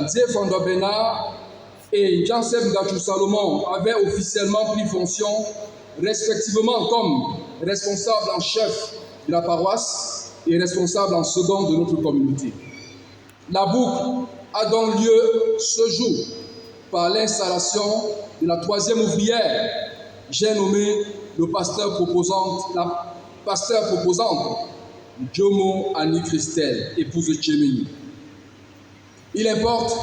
Zé Fondobena et Jansef Ngachou Salomon avaient officiellement pris fonction, respectivement comme responsable en chef de la paroisse et responsable en second de notre communauté. La boucle a donc lieu ce jour par l'installation de la troisième ouvrière, j'ai nommé le pasteur proposante, la pasteur proposante, Jomo Annie Christelle, épouse de Tchémeni. Il importe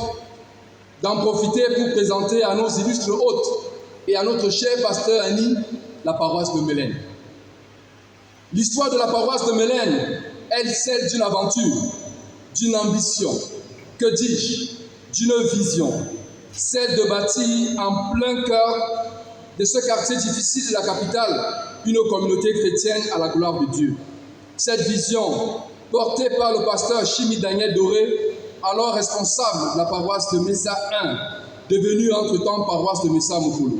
d'en profiter pour présenter à nos illustres hôtes et à notre cher pasteur Annie la paroisse de Mélène. L'histoire de la paroisse de Mélène est celle d'une aventure, d'une ambition, que dis-je, d'une vision, celle de bâtir en plein cœur de ce quartier difficile de la capitale une communauté chrétienne à la gloire de Dieu. Cette vision, portée par le pasteur Chimi Daniel Doré, alors responsable de la paroisse de Messa 1, devenue entre-temps paroisse de Messa Mokolo,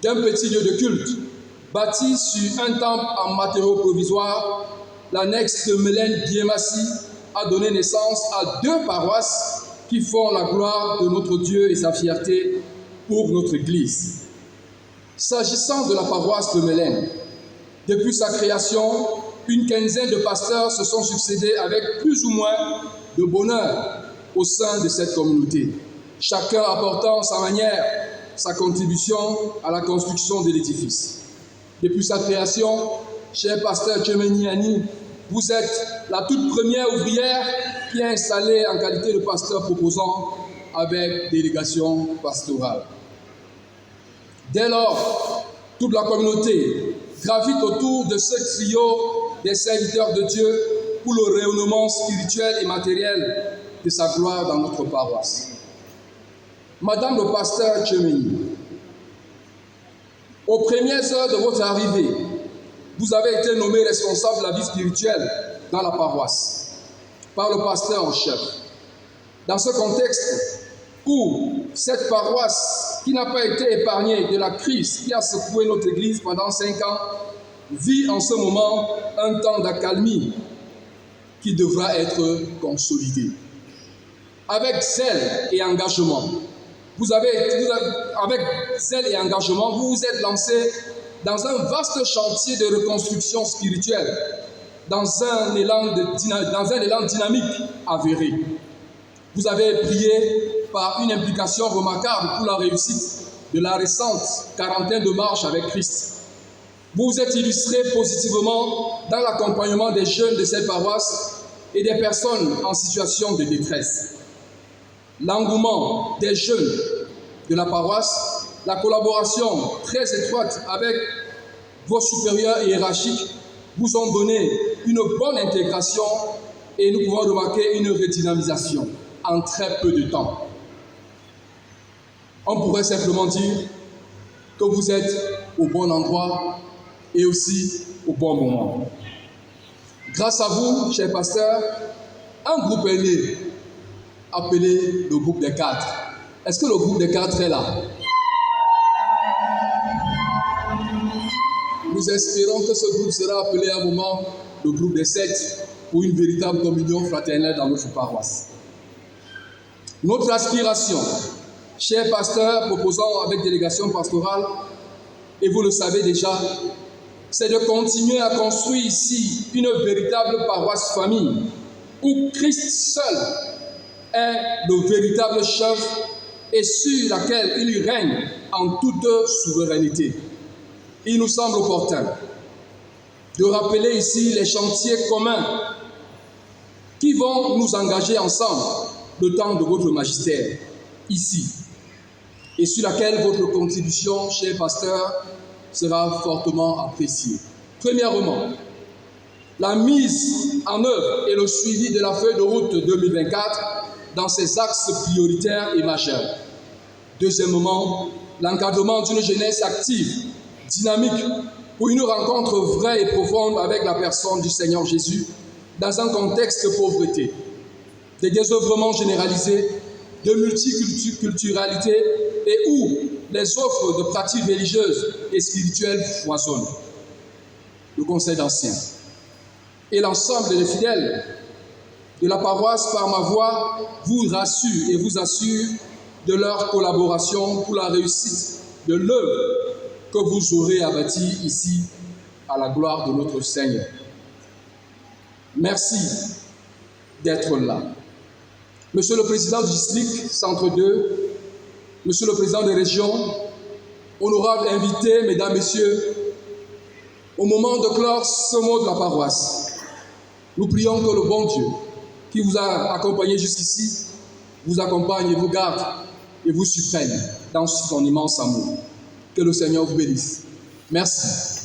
d'un petit lieu de culte, bâti sur un temple en matériaux provisoires, l'annexe de Mélène Biémassi a donné naissance à 2 paroisses qui font la gloire de notre Dieu et sa fierté pour notre Église. S'agissant de la paroisse de Mélène, depuis sa création, une quinzaine de pasteurs se sont succédés avec plus ou moins de bonheur au sein de cette communauté, chacun apportant sa manière, sa contribution à la construction de l'édifice. Depuis sa création, cher pasteur Tchémeni Annie, vous êtes la toute première ouvrière qui est installée en qualité de pasteur proposant avec délégation pastorale. Dès lors, toute la communauté gravite autour de ce trio des serviteurs de Dieu pour le rayonnement spirituel et matériel de sa gloire dans notre paroisse. Madame le pasteur Tchémeni, aux premières heures de votre arrivée, vous avez été nommé responsable de la vie spirituelle dans la paroisse par le pasteur en chef. Dans ce contexte où cette paroisse, qui n'a pas été épargnée de la crise qui a secoué notre Église pendant 5 ans, vit en ce moment un temps d'accalmie qui devra être consolidé. Avec zèle et engagement, vous vous êtes lancé dans un vaste chantier de reconstruction spirituelle, dans un élan dynamique avéré. Vous avez prié par une implication remarquable pour la réussite de la récente quarantaine de marche avec Christ. Vous vous êtes illustré positivement dans l'accompagnement des jeunes de cette paroisse et des personnes en situation de détresse. L'engouement des jeunes de la paroisse, la collaboration très étroite avec vos supérieurs hiérarchiques vous ont donné une bonne intégration et nous pouvons remarquer une redynamisation en très peu de temps. On pourrait simplement dire que vous êtes au bon endroit et aussi au bon moment. Grâce à vous, chers pasteurs, un groupe est né, appelé le groupe des 4. Est-ce que le groupe des 4 est là? Nous espérons que ce groupe sera appelé à un moment le groupe des 7 pour une véritable communion fraternelle dans notre paroisse. Notre aspiration, chers pasteurs proposant avec délégation pastorale, et vous le savez déjà, c'est de continuer à construire ici une véritable paroisse famille où Christ seul est le véritable chef et sur laquelle il règne en toute souveraineté. Il nous semble opportun de rappeler ici les chantiers communs qui vont nous engager ensemble le temps de votre magistère ici et sur laquelle votre contribution, chers pasteurs, sera fortement appréciée. Premièrement, la mise en œuvre et le suivi de la feuille de route 2024 dans ses axes prioritaires et majeurs. Deuxièmement, l'encadrement d'une jeunesse active, dynamique, pour une rencontre vraie et profonde avec la personne du Seigneur Jésus dans un contexte de pauvreté, de désœuvrement généralisé, de multiculturalité et où les offres de pratiques religieuses et spirituelles foisonnent. Le Conseil d'anciens et l'ensemble des fidèles de la paroisse par ma voix vous rassure et vous assure de leur collaboration pour la réussite de l'œuvre que vous aurez à bâtir ici à la gloire de notre Seigneur. Merci d'être là. Monsieur le Président du district Centre 2, Monsieur le Président des régions, honorables invités, Mesdames, Messieurs, au moment de clore ce mot de la paroisse, nous prions que le bon Dieu qui vous a accompagné jusqu'ici vous accompagne et vous garde et vous supprime dans son immense amour. Que le Seigneur vous bénisse. Merci.